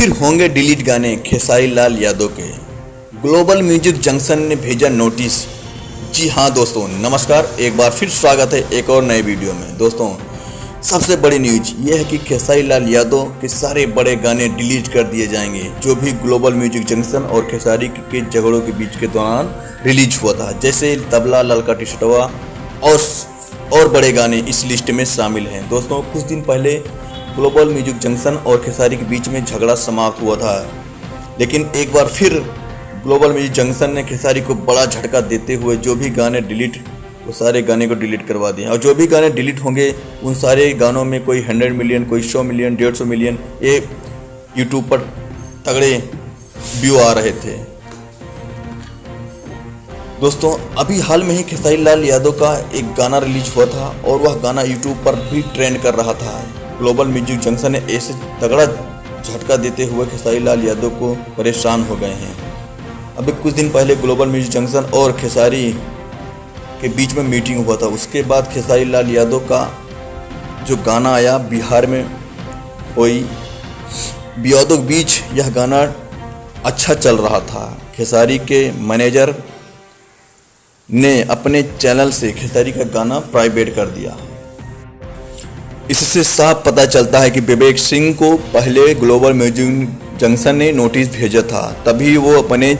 फिर होंगे डिलीट गाने खेसारी लाल यादव के। ग्लोबल म्यूजिक जंक्शन ने भेजा नोटिस। जी हाँ दोस्तों, नमस्कार, एक बार फिर स्वागत है एक और नए वीडियो में। दोस्तों, सबसे बड़ी न्यूज ये है कि खेसारी लाल यादव के सारे बड़े गाने डिलीट कर दिए जाएंगे, जो भी ग्लोबल म्यूजिक जंक्शन और खेसारी के झगड़ों के बीच के दौरान रिलीज हुआ था। जैसे तबला, ललका टी-शर्टवा और बड़े गाने इस लिस्ट में शामिल हैं। दोस्तों, कुछ दिन पहले ग्लोबल म्यूजिक जंक्शन और खेसारी के बीच में झगड़ा समाप्त हुआ था, लेकिन एक बार फिर ग्लोबल म्यूजिक जंक्शन ने खेसारी को बड़ा झटका देते हुए जो भी गाने डिलीट, वो सारे गाने को डिलीट करवा दिए। और जो भी गाने डिलीट होंगे उन सारे गानों में कोई 100 मिलियन, कोई 100 मिलियन, 150 मिलियन ये यूट्यूब पर तगड़े व्यू आ रहे थे। दोस्तों, अभी हाल में ही खेसारी लाल यादव का एक गाना रिलीज हुआ था और वह गाना यूट्यूब पर भी ट्रेंड कर रहा था। ग्लोबल म्यूजिक जंक्शन ने ऐसे तगड़ा झटका देते हुए खेसारी लाल यादव को परेशान हो गए हैं। अभी कुछ दिन पहले ग्लोबल म्यूजिक जंक्शन और खेसारी के बीच में मीटिंग हुआ था। उसके बाद खेसारी लाल यादव का जो गाना आया बिहार में कोई विवादों के बीच, यह गाना अच्छा चल रहा था। खेसारी के मैनेजर ने अपने चैनल से खेसारी का गाना प्राइवेट कर दिया। इससे साफ पता चलता है कि विवेक सिंह को पहले ग्लोबल म्यूजिक जंक्शन ने नोटिस भेजा था, तभी वो अपने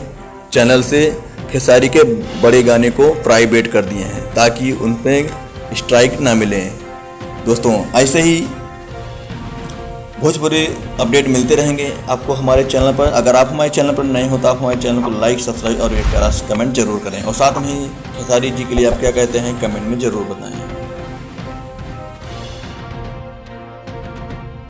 चैनल से खेसारी के बड़े गाने को प्राइवेट कर दिए हैं ताकि उन पर स्ट्राइक ना मिले। दोस्तों, ऐसे ही भोजपुरी अपडेट मिलते रहेंगे आपको हमारे चैनल पर। अगर आप हमारे चैनल पर नए हो तो आप हमारे चैनल को लाइक, सब्सक्राइब और एक प्यारा कमेंट जरूर करें। और साथ में ही खेसारी जी के लिए आप क्या कहते हैं कमेंट में ज़रूर बताएं।